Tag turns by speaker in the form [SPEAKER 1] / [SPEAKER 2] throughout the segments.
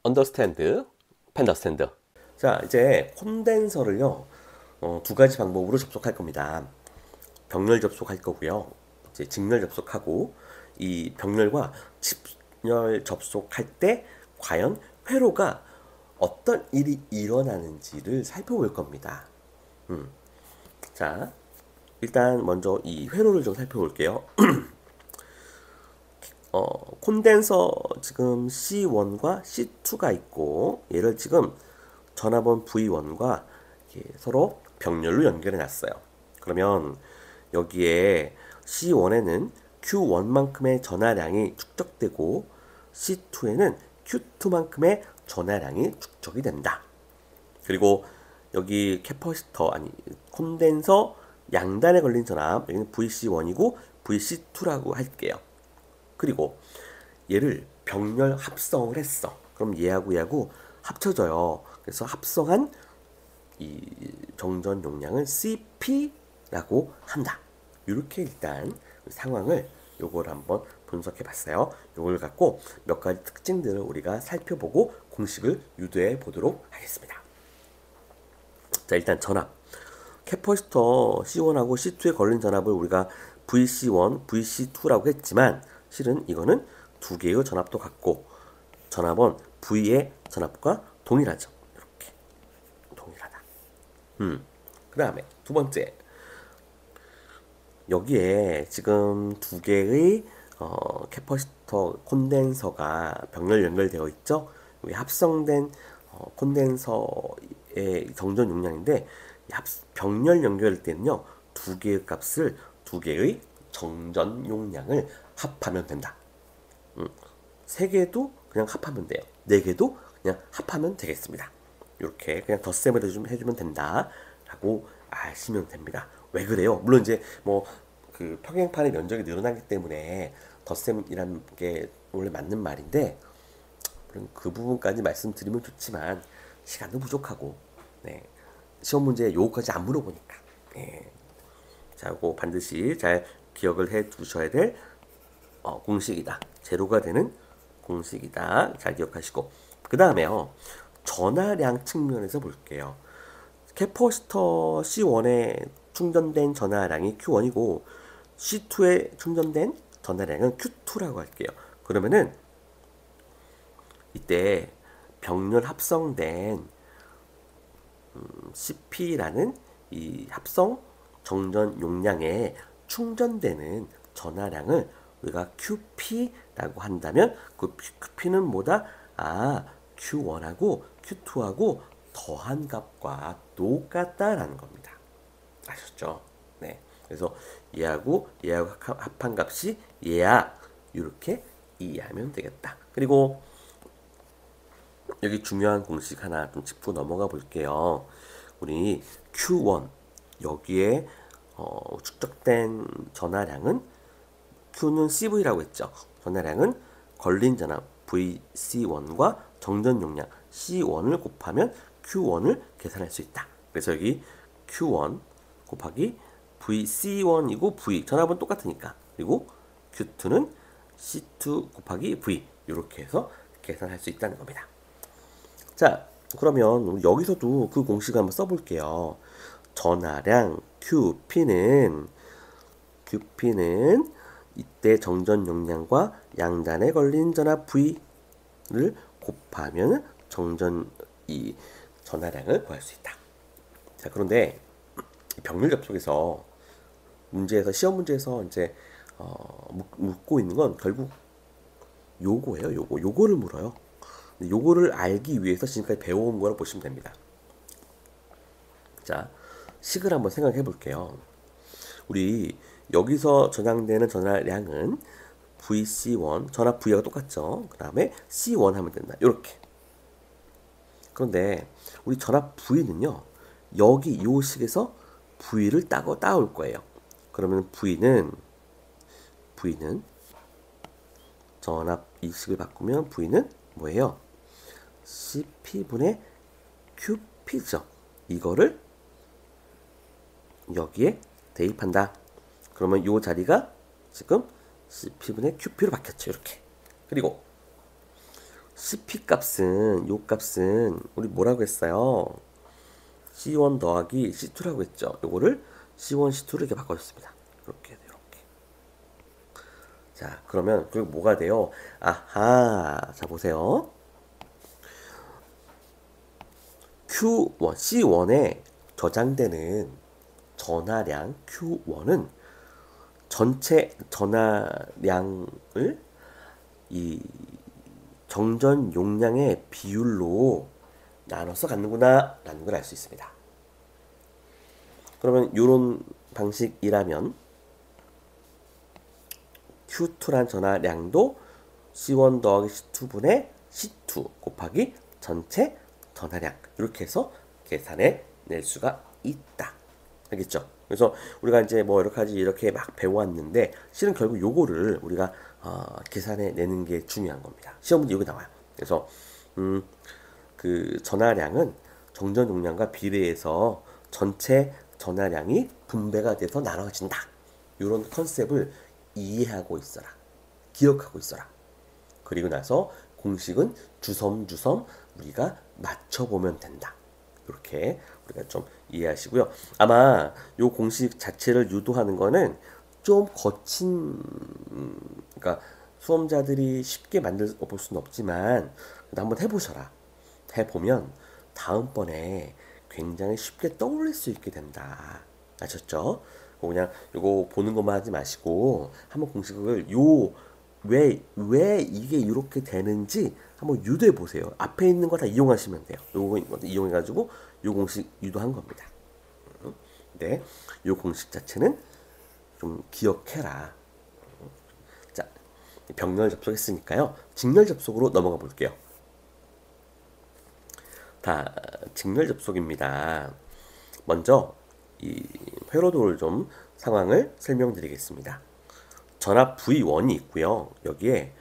[SPEAKER 1] 언더스탠드, 펜더스탠드. 자, 이제 콘덴서를요, 두 가지 방법으로 접속할 겁니다. 병렬 접속할 거고요. 이제 직렬 접속하고, 이 병렬과 직렬 접속할 때 과연 회로가 어떤 일이 일어나는지를 살펴볼 겁니다. 자, 일단 먼저 이 회로를 좀 살펴볼게요. 콘덴서 지금 C1과 C2가 있고, 얘를 지금 전압원 V1과 서로 병렬로 연결해 놨어요. 그러면 여기에 C1에는 Q1만큼의 전하량이 축적되고 C2에는 Q2만큼의 전하량이 축적이 된다. 그리고 여기 캐퍼시터 아니 콘덴서 양단에 걸린 전압 여기는 VC1이고 VC2라고 할게요. 그리고 얘를 병렬 합성을 했어. 그럼 얘하고 합쳐져요. 그래서 합성한 이 정전 용량을 CP라고 한다. 이렇게 일단 상황을 요걸 한번 분석해 봤어요. 요걸 갖고 몇 가지 특징들을 우리가 살펴보고 공식을 유도해 보도록 하겠습니다. 자, 일단 전압. 캐퍼시터 C1하고 C2에 걸린 전압을 우리가 VC1, VC2라고 했지만 실은 이거는 두 개의 전압도 같고 전압은 V의 전압과 동일하죠. 이렇게 동일하다. 그 다음에 두 번째, 여기에 지금 두 개의 캐퍼시터 콘덴서가 병렬 연결되어 있죠. 여기 합성된 콘덴서의 정전 용량인데 병렬 연결될 때는요 두 개의 값을 두 개의 정전 용량을 합하면 된다. 세 개도 그냥 합하면 돼요. 네 개도 그냥 합하면 되겠습니다. 이렇게 그냥 덧셈을 좀 해주면 된다라고 아시면 됩니다. 왜 그래요? 물론 이제 뭐 그 평행판의 면적이 늘어나기 때문에 덧셈이라는 게 원래 맞는 말인데 물론 그 부분까지 말씀드리면 좋지만 시간도 부족하고 네. 시험 문제에 요거까지 안 물어보니까 네. 자, 이거 반드시 잘 기억을 해 두셔야 될 공식이다. 제로가 되는 공식이다. 잘 기억하시고 그 다음에요. 전하량 측면에서 볼게요. 캐퍼시터 C1에 충전된 전하량이 Q1이고 C2에 충전된 전하량은 Q2라고 할게요. 그러면은 이때 병렬 합성된 CP라는 이 합성 정전 용량에 충전되는 전하량을 우리가 QP라고 한다면 그 QP는 뭐다? Q1하고 Q2하고 더한 값과 똑같다라는 겁니다. 아셨죠? 네. 그래서 얘하고 합한 값이 얘야. 이렇게 이해하면 되겠다. 그리고 여기 중요한 공식 하나 좀 짚고 넘어가 볼게요. 우리 Q1 여기에 축적된 전하량은 Q는 CV라고 했죠. 전하량은 걸린 전압 VC1과 정전 용량 C1을 곱하면 Q1을 계산할 수 있다. 그래서 여기 Q1 곱하기 VC1이고 V 전압은 똑같으니까 그리고 Q2는 C2 곱하기 V 이렇게 해서 계산할 수 있다는 겁니다. 자, 그러면 여기서도 그 공식을 한번 써볼게요. 전하량 QP는 이때 정전 용량과 양단에 걸린 전압 V를 곱하면 이 전하량을 구할 수 있다. 자, 그런데 병렬 접속에서 시험 문제에서 이제 묻고 있는 건 결국 요거예요. 요거를 물어요. 요거를 알기 위해서 지금까지 배워온 거라고 보시면 됩니다. 자, 식을 한번 생각해 볼게요. 우리 여기서 저장되는 전하량은 VC1, 전압 V와 똑같죠. 그 다음에 C1 하면 된다. 이렇게. 그런데 우리 전압 V는요. 여기 요 식에서 V를 따올 거예요. 그러면 V는 전압 이 식을 바꾸면 V는 뭐예요? CP분의 QP죠. 이거를 여기에 대입한다. 그러면 이 자리가 지금 CP분의 QP로 바뀌었죠. 이렇게. 그리고 CP 값은 요 값은 우리 뭐라고 했어요? C1 더하기 C2라고 했죠. 요거를 C1, C2로 이렇게 바꿔줬습니다. 이렇게. 자, 그러면 그리고 뭐가 돼요? 아하, 자 보세요. Q1, C1에 저장되는 전하량 Q1은 전체 전하량을 이 정전 용량의 비율로 나눠서 갖는구나 라는 걸 알 수 있습니다. 그러면 이런 방식이라면 Q2란 전하량도 C1 더하기 C2분의 C2 곱하기 전체 전하량 이렇게 해서 계산해 낼 수가 있다. 알겠죠? 그래서 우리가 이제 뭐 여러 가지 이렇게 막 배워왔는데 실은 결국 요거를 우리가 계산해 내는 게 중요한 겁니다. 시험 문제 여기 나와요. 그래서 그 전하량은 정전 용량과 비례해서 전체 전하량이 분배가 돼서 나눠진다. 이런 컨셉을 이해하고 있어라. 기억하고 있어라. 그리고 나서 공식은 주섬주섬 우리가 맞춰보면 된다. 이렇게 우리가 좀 이해하시고요. 아마 요 공식 자체를 유도하는 거는 좀 거친, 그러니까 수험자들이 쉽게 만들 볼 수는 없지만 한번 해보셔라. 해보면 다음번에 굉장히 쉽게 떠올릴 수 있게 된다. 아셨죠? 그냥 요거 보는 것만 하지 마시고 한번 공식을 왜 이게 이렇게 되는지 한번 유도해 보세요. 앞에 있는 거 다 이용하시면 돼요. 요거 이용해 가지고 요 공식 유도한 겁니다. 네, 요 공식 자체는 좀 기억해라. 자, 병렬 접속했으니까요. 직렬 접속으로 넘어가 볼게요. 다 직렬 접속입니다. 먼저 이 회로도를 좀 상황을 설명드리겠습니다. 전압 V1이 있고요. 여기에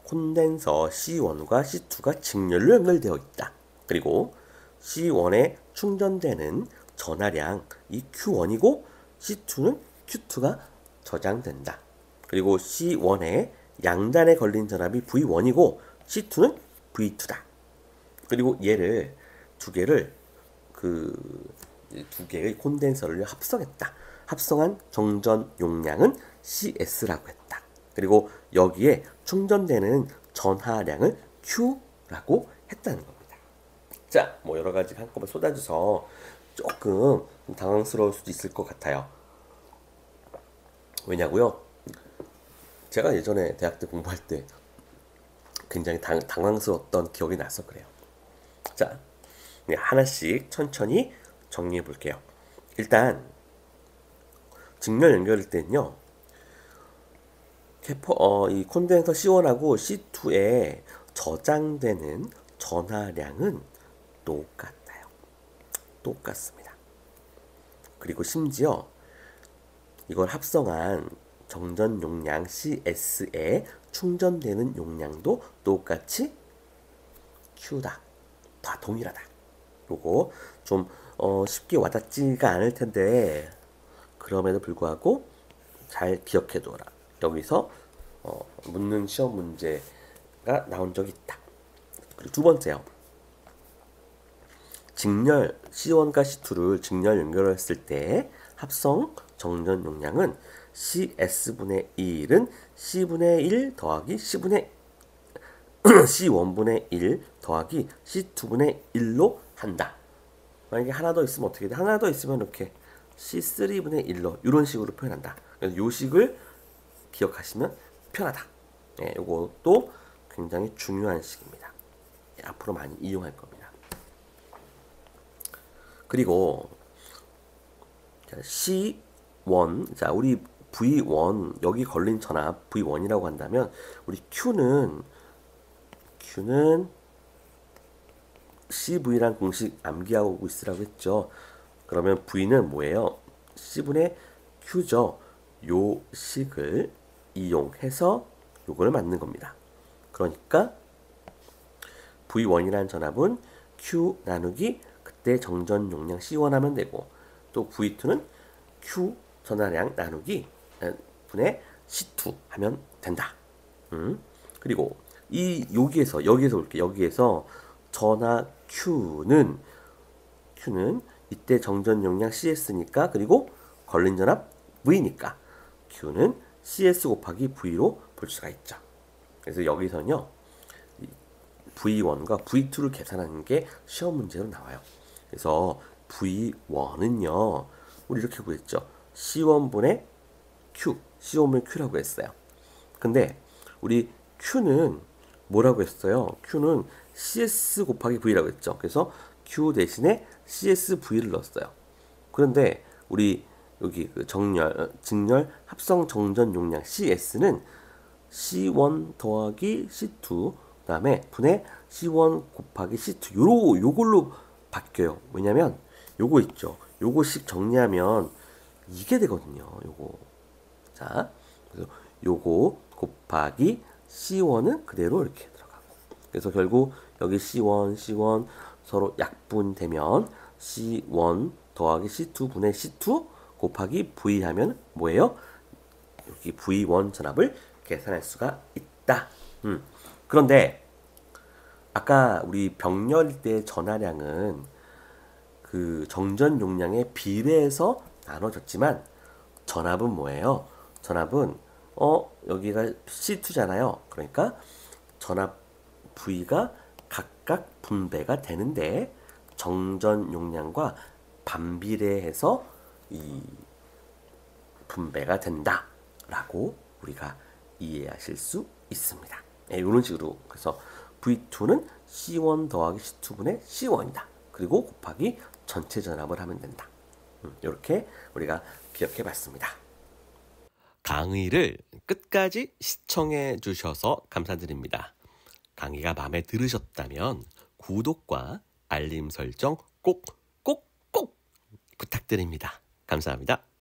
[SPEAKER 1] 콘덴서 C1과 C2가 직렬로 연결되어 있다. 그리고 C1에 충전되는 전하량 이 Q1이고 C2는 Q2가 저장된다. 그리고 C1에 양단에 걸린 전압이 V1이고 C2는 V2다. 그리고 얘를 두 개를 두 개의 콘덴서를 합성했다. 합성한 정전 용량은 CS라고 했다. 그리고 여기에 충전되는 전하량을 Q라고 했다는 겁니다. 자, 뭐 여러 가지 한꺼번에 쏟아져서 조금 당황스러울 수도 있을 것 같아요. 왜냐고요? 제가 예전에 대학 때 공부할 때 굉장히 당황스러웠던 기억이 나서 그래요. 자, 하나씩 천천히 정리해 볼게요. 일단 직렬 연결할 때는요. 이 콘덴서 C1하고 C2에 저장되는 전하량은 똑같아요. 똑같습니다. 그리고 심지어 이걸 합성한 정전 용량 CS에 충전되는 용량도 똑같이 Q다. 다 동일하다. 요거 좀 쉽게 와닿지가 않을 텐데 그럼에도 불구하고 잘 기억해둬라. 여기서 묻는 시험 문제가 나온 적이 있다. 그리고 두 번째요. 직렬 C1과 C2를 직렬 연결했을 때 합성 정전 용량은 CS분의 1은 C분의 1 더하기 C1분의 1 더하기 C2분의 1로 한다. 만약에 하나 더 있으면 어떻게 돼? 하나 더 있으면 이렇게 C3분의 1로 이런 식으로 표현한다. 그래서 요 식을 기억하시면 편하다. 네, 이것도 굉장히 중요한 식입니다. 네, 앞으로 많이 이용할 겁니다. 그리고 C1, 자 우리 V1 여기 걸린 전압 V1이라고 한다면 우리 Q는 CV란 공식 암기하고 있으라고 했죠. 그러면 V는 뭐예요? C분의 Q죠. 요 식을 이용해서 요거를 맞는 겁니다. 그러니까 V1이라는 전압은 Q 나누기 그때 정전 용량 C1 하면 되고 또 V2는 Q 전하량 나누기 분의 C2 하면 된다. 그리고 여기에서 볼게. 여기에서 전하 Q는 이때 정전 용량 CS니까, 그리고 걸린 전압 V니까 Q는 CS 곱하기 V로 볼 수가 있죠. 그래서 여기서는요, V1과 V2를 계산하는 게 시험 문제로 나와요. 그래서 V1은요, 우리 이렇게 구했죠. C1분의 Q, C1분의 Q라고 했어요. 근데 우리 Q는 뭐라고 했어요? Q는 CS 곱하기 V라고 했죠. 그래서 Q 대신에 CSV를 넣었어요. 그런데 우리 여기 그 직렬 합성 정전 용량 CS는 C1 더하기 C2 그다음에 분의 C1 곱하기 C2 요걸로 바뀌어요. 왜냐면 요거 있죠. 요거씩 정리하면 이게 되거든요. 요거. 자, 그래서 요거 곱하기 C1은 그대로 이렇게 들어가고. 그래서 결국 여기 C1 서로 약분되면 C1 더하기 C2 분의 C2 곱하기 V 하면 뭐예요? 여기 V1 전압을 계산할 수가 있다. 그런데 아까 우리 병렬 때 전하량은 그 정전 용량에 비례해서 나눠졌지만 전압은 뭐예요? 전압은 여기가 C2잖아요. 그러니까 전압 V가 각각 분배가 되는데 정전 용량과 반비례해서 이 분배가 된다라고 우리가 이해하실 수 있습니다. 네, 이런 식으로. 그래서 V2는 C1 더하기 C2분의 C1이다. 그리고 곱하기 전체 전압을 하면 된다. 이렇게 우리가 기억해 봤습니다. 강의를 끝까지 시청해 주셔서 감사드립니다. 강의가 마음에 들으셨다면 구독과 알림 설정 꼭 부탁드립니다. 감사합니다.